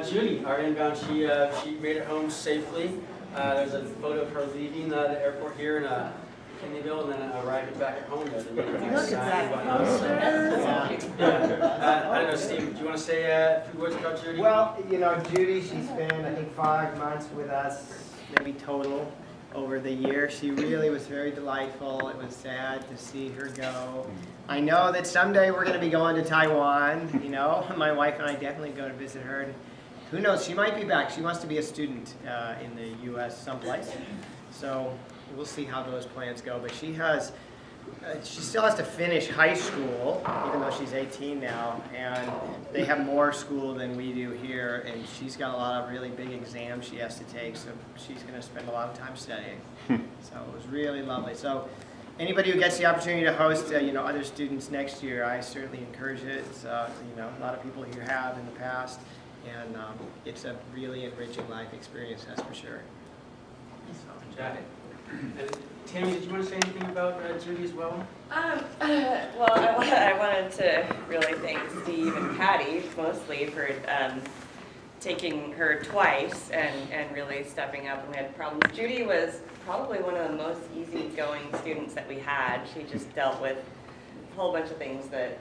Judy, our inbound, she made it home safely. There's a photo of her leaving the airport here in Kennyville and then arriving back at home. Look at that. I don't know, Steve, do you want to say a few words about Judy? Well, you know, Judy, she spent, I think, 5 months with us, maybe total, over the year. She really was very delightful. It was sad to see her go. I know that someday we're going to be going to Taiwan, you know. My wife and I definitely go to visit her. And who knows, she might be back. She wants to be a student in the U.S. someplace. So we'll see how those plans go. But she still has to finish high school, even though she's 18 now, and they have more school than we do here, and she's got a lot of really big exams she has to take, so she's going to spend a lot of time studying. So it was really lovely. So anybody who gets the opportunity to host other students next year, I certainly encourage it. It's, a lot of people here have in the past, and it's a really enriching life experience, that's for sure. So, Got it. And Tami, did you want to say anything about Judy as well? Well, I wanted to really thank Steve and Patty mostly for taking her twice and really stepping up when we had problems. Judy was probably one of the most easygoing students that we had. She just dealt with a whole bunch of things that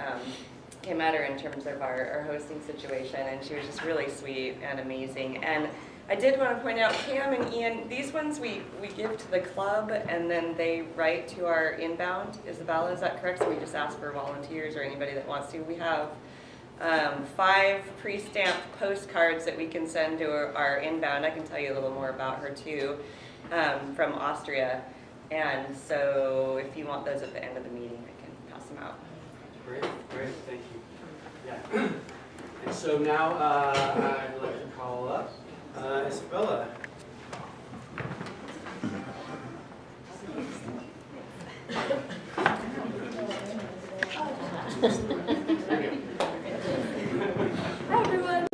came at her in terms of our hosting situation, and she was just really sweet and amazing. And I did want to point out, Cam and Ian, these ones we give to the club, and then they write to our inbound. Isabella, is that correct? So we just ask for volunteers or anybody that wants to. We have 5 pre-stamped postcards that we can send to our inbound. I can tell you a little more about her too, from Austria. And so if you want those at the end of the meeting, I can pass them out. Great, thank you. Yeah. And so now I'd like to call up Isabella. Hi everyone.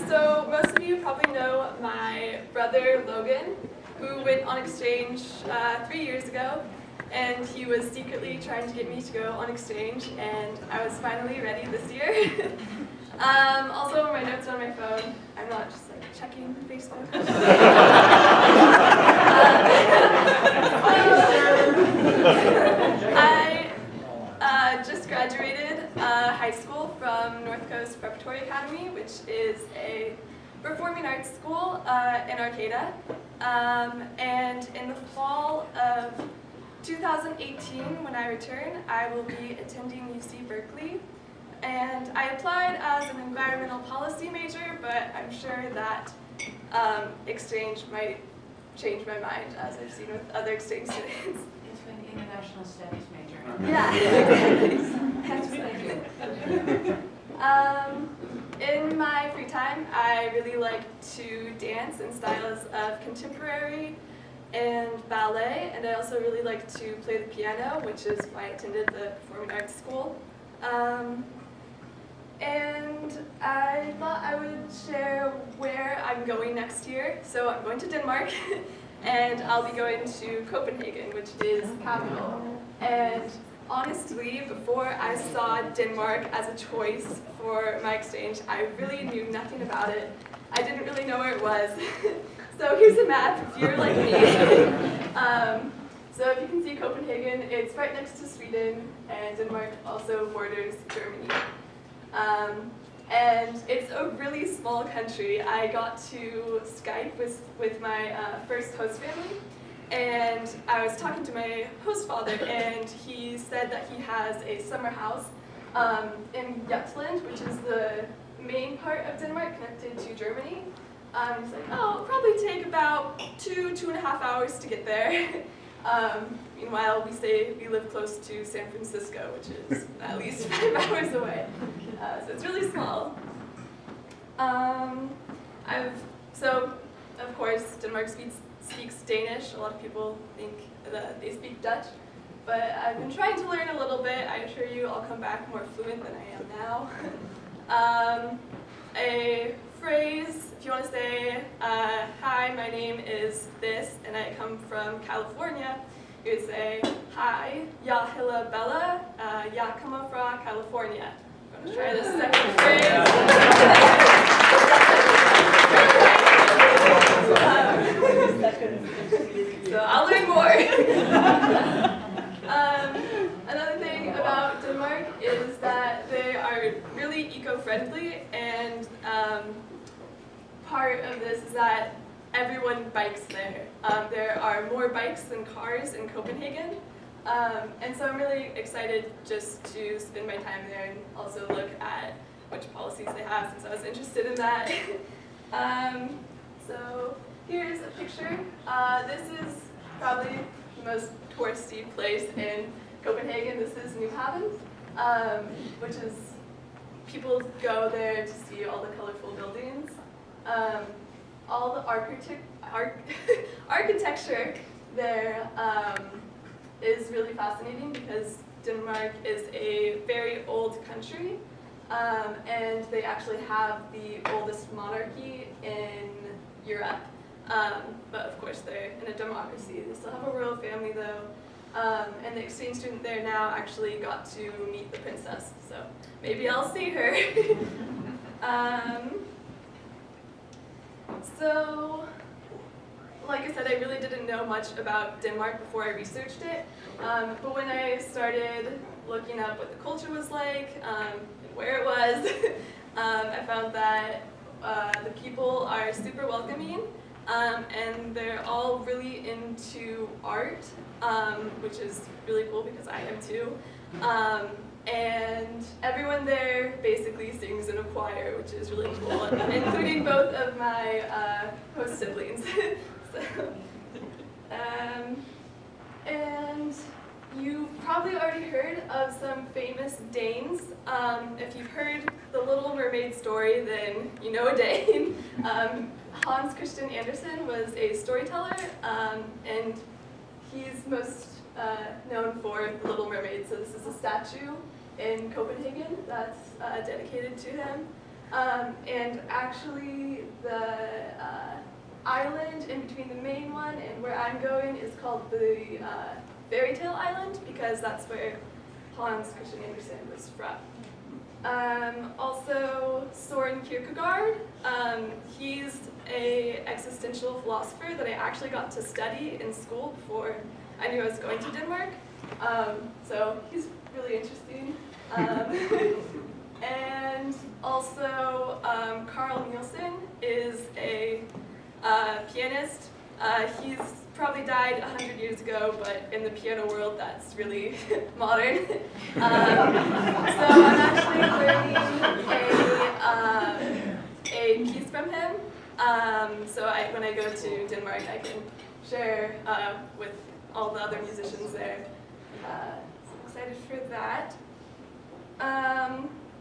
So most of you probably know my brother Logan, who went on exchange 3 years ago, and he was secretly trying to get me to go on exchange, and I was finally ready this year. Also, my notes on my phone. I'm not just like checking Facebook. I just graduated high school from North Coast Preparatory Academy, which is a performing arts school in Arcata. And in the fall of 2018, when I return, I will be attending UC Berkeley. And I applied as an environmental policy major, but I'm sure that exchange might change my mind, as I've seen with other exchange students. Into an international studies major. Yeah. In my free time, I really like to dance in styles of contemporary and ballet, and I also really like to play the piano, which is why I attended the performing arts school. And I thought I would share where I'm going next year. So I'm going to Denmark, and I'll be going to Copenhagen, which is the capital. And honestly, before I saw Denmark as a choice for my exchange, I really knew nothing about it. I didn't really know where it was. So here's a map if you're like me. So if you can see Copenhagen, it's right next to Sweden, and Denmark also borders Germany. And it's a really small country. I got to Skype with my first host family, and I was talking to my host father, and he said that he has a summer house in Jutland, which is the main part of Denmark connected to Germany. He's like, oh, it'll probably take about 2.5 hours to get there. Meanwhile, we live close to San Francisco, which is at least 5 hours away. So it's really small. So, of course, Denmark speaks Danish. A lot of people think that they speak Dutch. But I've been trying to learn a little bit. I assure you I'll come back more fluent than I am now. A phrase, if you want to say, hi, my name is this, and I come from California, you would say, hi, jag heter Bella, jag kommer från California. I'm going to try this second phrase. part of this is that everyone bikes there. There are more bikes than cars in Copenhagen. And so I'm really excited just to spend my time there and also look at which policies they have, since I was interested in that. So here's a picture. This is probably the most touristy place in Copenhagen. This is New Haven, which is, people go there to see all the colorful buildings. All the architecture there is really fascinating because Denmark is a very old country, and they actually have the oldest monarchy in Europe. But of course they're in a democracy. They still have a royal family though. And the exchange student there now actually got to meet the princess, so maybe I'll see her. So, like I said, I really didn't know much about Denmark before I researched it, but when I started looking up what the culture was like and where it was, I found that the people are super welcoming, and they're all really into art, which is really cool because I am too. And everyone there basically sings in a choir, which is really cool, including both of my host siblings. And you've probably already heard of some famous Danes. If you've heard the Little Mermaid story, then you know a Dane. Hans Christian Andersen was a storyteller, and he's most known for The Little Mermaid. So this is a statue in Copenhagen that's dedicated to him. And actually the island in between the main one and where I'm going is called the Fairy Tale Island, because that's where Hans Christian Andersen was from. Also Søren Kierkegaard, he's an existential philosopher that I actually got to study in school before I knew I was going to Denmark. So he's really interesting. And also Carl Nielsen is a pianist. He's probably died 100 years ago, but in the piano world that's really modern. So I'm actually learning a piece from him. So when I go to Denmark, I can share with all the other musicians there. So I'm excited for that.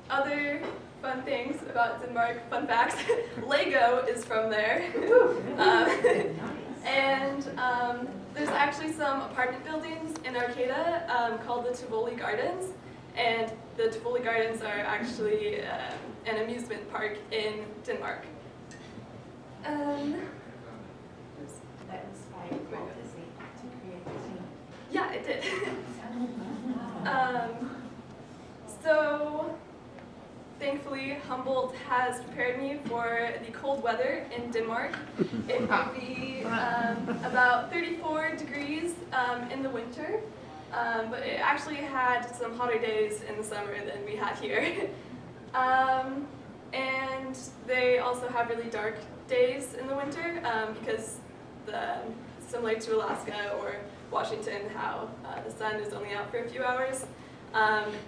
Other fun things about Denmark, fun facts, Lego is from there. And there's actually some apartment buildings in Arcata called the Tivoli Gardens. And the Tivoli Gardens are actually an amusement park in Denmark. That inspired Walt Disney to create Disney. Yeah, it did. So thankfully, Humboldt has prepared me for the cold weather in Denmark. It will be about 34 degrees in the winter, but it actually had some hotter days in the summer than we had here. And they also have really dark days in the winter because similar to Alaska or Washington, how the sun is only out for a few hours.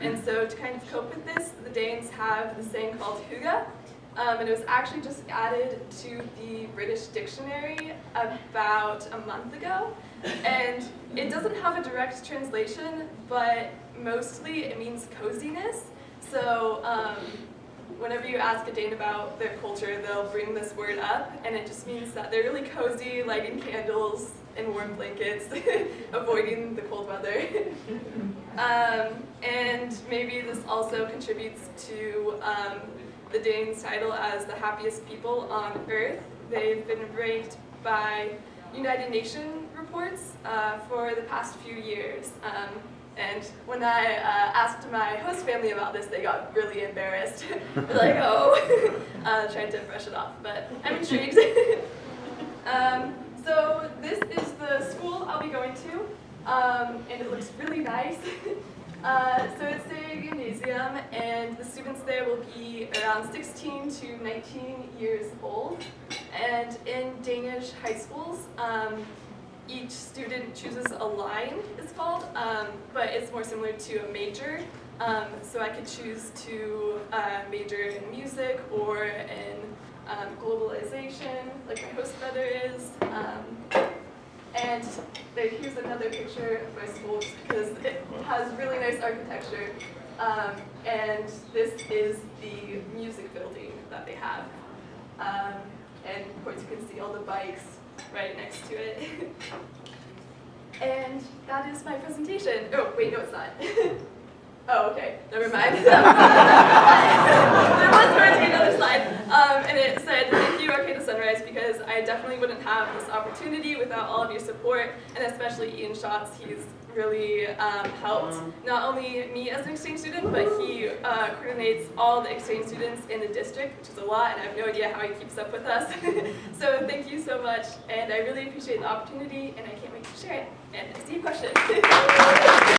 And so to kind of cope with this, the Danes have this saying called hygge, and it was actually just added to the British dictionary about a month ago. And it doesn't have a direct translation, but mostly it means coziness. So whenever you ask a Dane about their culture, they'll bring this word up, and it just means that they're really cozy, lighting candles in warm blankets, avoiding the cold weather. And maybe this also contributes to the Danes' title as the happiest people on Earth. They've been ranked by United Nations reports for the past few years. And when I asked my host family about this, they got really embarrassed. They're like, oh, trying to brush it off, but I'm intrigued. So this is the school I'll be going to, and it looks really nice. So it's a gymnasium, and the students there will be around 16 to 19 years old. And in Danish high schools, each student chooses a line, it's called, but it's more similar to a major. So I could choose to major in music or in globalization, like my host brother is. And here's another picture of my school just because it has really nice architecture. And this is the music building that they have. And of course you can see all the bikes right next to it. And that is my presentation. Oh, wait, no it's not. Oh, okay, never mind. There was going to be another slide, and it said, thank you, Arcata Sunrise, because I definitely wouldn't have this opportunity without all of your support, and especially Ian Schatz. He's really helped not only me as an exchange student, but he coordinates all the exchange students in the district, which is a lot, and I have no idea how he keeps up with us. So thank you so much, and I really appreciate the opportunity, and I can't wait to share it. And I see a question.